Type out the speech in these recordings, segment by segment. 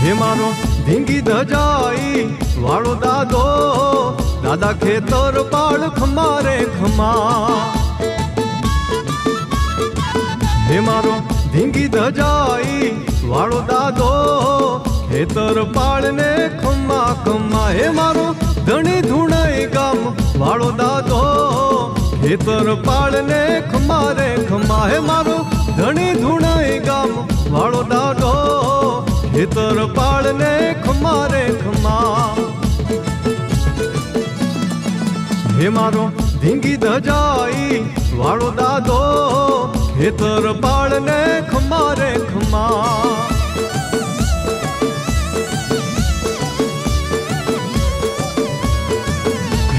હે મારો ધીંગી ધજાઈ વાળો દાદો, દાદા ખેતર પાળ ખમારે ખમા. હે મારો ધીંગી ધજાઈ વાળો દાદો, ખેતર પાળ ને ખમા ખમા. હે મારો ધણી ધૂણાઈ ગામ વાળો દાદો, ખેતર પાળ ને ખમારે ખમા. હે મારો ધણી ધૂણાઈ ગામ વાળો દાદો, ખેતર પાળ ને ખમારે ખમા. હે મારો ધીંગી ધજાઈ વાળો દાદો, ખેતર પાળ ને ખમારે ખમા.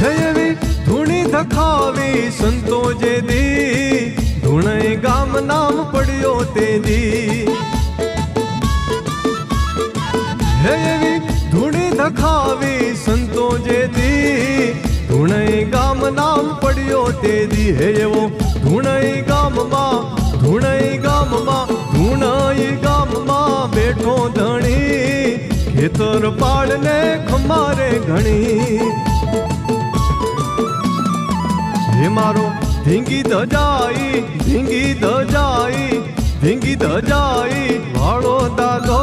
હે એવી ધૂણી ધખાવી સંતો જે દી, ધૂણાઈ ગામ નામ પડ્યો તે દી. હે એવી ધૂણી ધખાવી સંતો જે દી, ધૂણાઈ ગામ નામ પડ્યો તે દી. હે એવો ધૂણાઈ ગામમાં, ધૂણાઈ ગામમાં, ધૂણાઈ ગામમાં બેઠો ધણી, ખેતર પાળ ને ખમારે ઘણી. હે મારો ધીંગી ધજાઈ, ધીંગી ધજાઈ, ધીંગી ધજાઈ વાળો દાદો,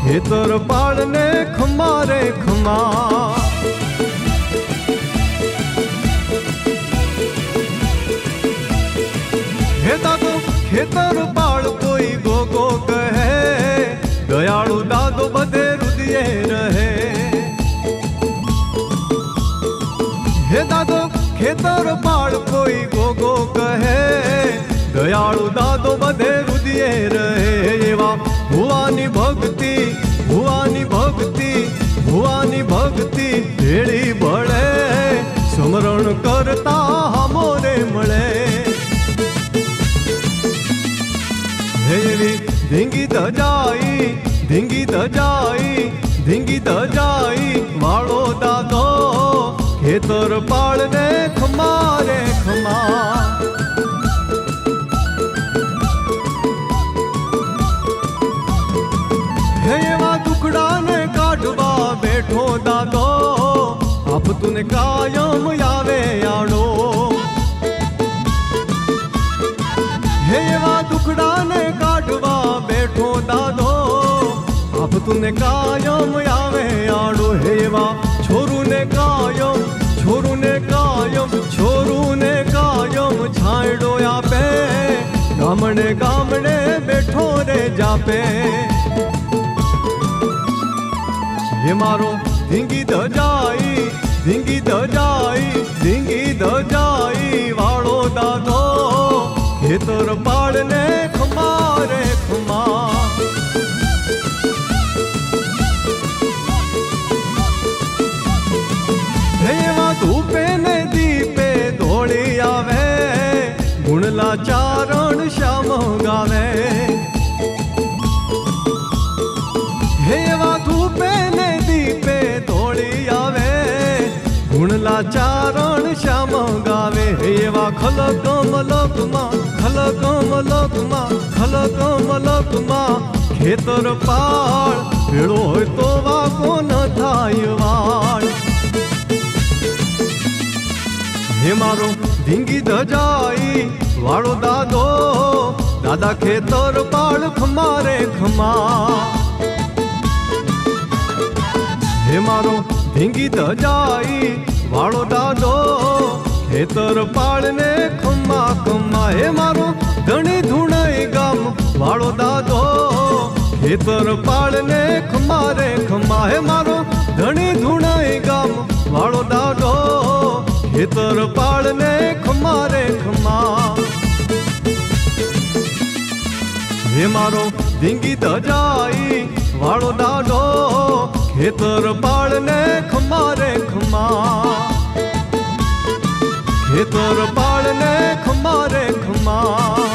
ખેતર પાળ ને ખમારે ખમા. હે દાદો ખેતર પાળ કોઈ ગોગો કહે, દયાળુ દાદો બધે રુદિયે રહે. હે દાદો ખેતર પાળ કોઈ ગોગો કહે, દયાળુ દાદો બધે રુદિયે રહે. એવા ભુવાની ભક્તિ, ભુવાની ભક્તિ, ભુવાની ભક્તિ ભેળી ભળે, સ્મરણ કરતા હામોરે મળે. એવી ધીંગી ધજાઈ, ધીંગી ધજાઈ, ધીંગી ધજાઈ વાળો દાદો, ખેતર પાળ ને ખમારે ખમા. હે એવા દુખડાને કાઢવા બેઠો દાદો, આપતું ને કાયમ આવે આડો. હે એવા દુખડાને કાઢવા બેઠો દાદો, આપતું ને કાયમ આવે આડો. હે એવા છોરું ને કાયમ, છોરું ને કાયમ, છોરું ને કાયમ છાંયડો આપે, ગામડે ગામડે બેઠો રે જાપે. હે મારો ધીંગી ધજાઈ, ધીંગી ધજાઈ, ધીંગી ધજાઈ વાળો દાદો, ખેતર પાળ ને ખમારે ખમા. એવા ધૂપે ને દીપે દોડી આવે, ગુણલા ચારણ શ્યામ ગાવે. એવા ધૂપે ને દીપે દોડી આવે, ગુણલા ચારણ શ્યામ ગાવે. એવા ખલકમ લોકમાં, ખલકમ લોકમાં, ખલકમ લોકમાં ખેતર પાળ ભેળો હોય તો વાકો ન થાય વાળ. હે મારો ધીંગી ધજાઈ વાળો દાદો, દાદા ખેતર પાળ ખમારે ખમા. હે મારો ધીંગી ધજાઈ વાળો દાદો, ખેતર પાળ ને ખમા ખમા. હે મારો ધણી ધૂણાઈ ગામ વાળો દાદો, ખેતર પાળ ને ખમારે ખમા. હે મારો ધણી ધૂણાઈ ગામ વાળો દાદો, ખેતર પાળ ને ખમારે ખમા. હે મારો ધીંગી ધજાઈ વાળો દાદો, ખેતર પાળ ને ખમારે ખમા. ખેતર પાળ ને ખમારે ખમા.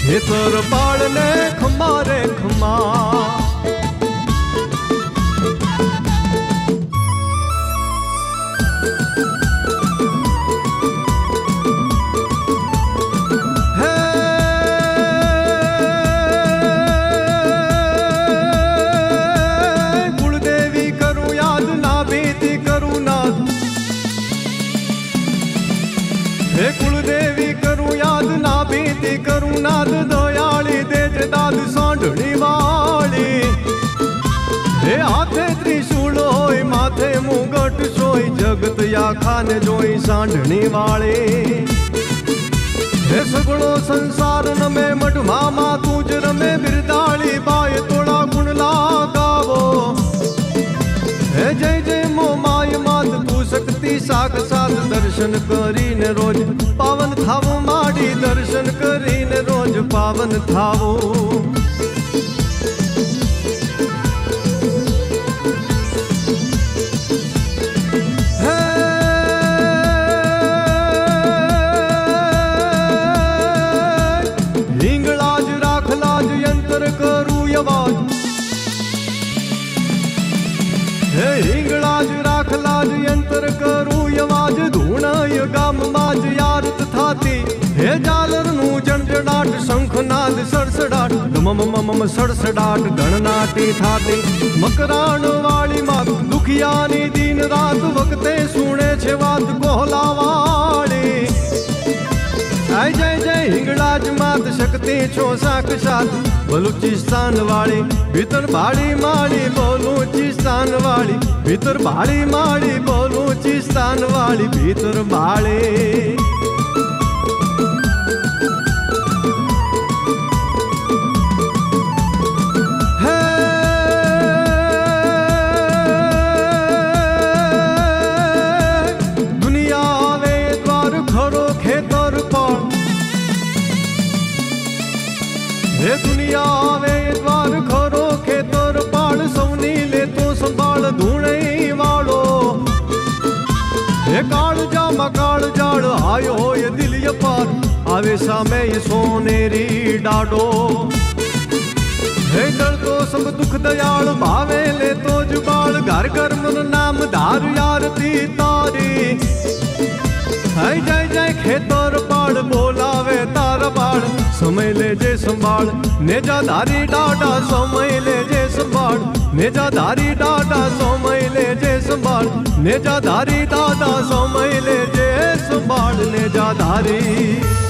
ખેતર પાળ ને ખમારે ખમા. હે કુળદેવી કરું યાદ ના ભીતી કરું નાદ દયાળી દેજ દાદ સાંઢણી વાળી હે હાથે ત્રિશૂળ હોય માથે મુગટ સોય જગત આખાને જોઈ સાંઢણી વાળી હે સગળો સંસાર નમે મઢ મામા તું જ રમે બિરદાળી બાય તોળા ગુણ લાગાવો હે જય જય મો માય માત તું શક્તિ સાક્ષાત દર્શન કરીને રોજ પાવન થાવો માડી દર્શન કરીને રોજ પાવન થાવો હિંગળાજ રાખલાજ યંત્ર કરું અવાજ હે હિંગળાજ રાખલાજ યંત્ર કરું અવાજ ધૂણય ગામમાં જ યારત થાતી હે જાલરનું જણજણાટ શંખનાદ સડસડાટ મમ સડસડાટ ગણનાટી થાતી મકરાણ વાળી માત દુખિયાની દિન રાત વખતે સુણે છે વાત કોહલા વાળી જય જય હિંગળાજ માત શક્તિ છો સાક્ષાત બલુચિસ્તાન વાળી ભીતર ભાડી માળી બલુચિસ્તાન વાળી ભીતર ભાડી માળી બલુચિસ્તાન વાળી ભીતર ભાળી હે દુનિયા આવે દ્વાર ખરો ખેતર પાળ સૌની લેતો સંભાળ ધૂણઈ વાળો હે કાળજામાં કાળજાળ આયો હોય દિલ્ય પાર આવે સામે સોનેરી ડાડો હે દળતો સબ દુઃખ દયાળ ભાવે લેતો જ બાળ ઘર ઘર મન નામ ધાર યારતી તારી હે જય જય ખેતર પાળ બોલાવે તારા બાળ સમય લેજે સંભાળ નેજા ધારી ડાડા સમય લેજે સંભાળ નેજા ધારી ડાડા સમય લેજે સંભાળ નેજા ધારી દાદા સમય લેજે સંભાળ નેજા ધારી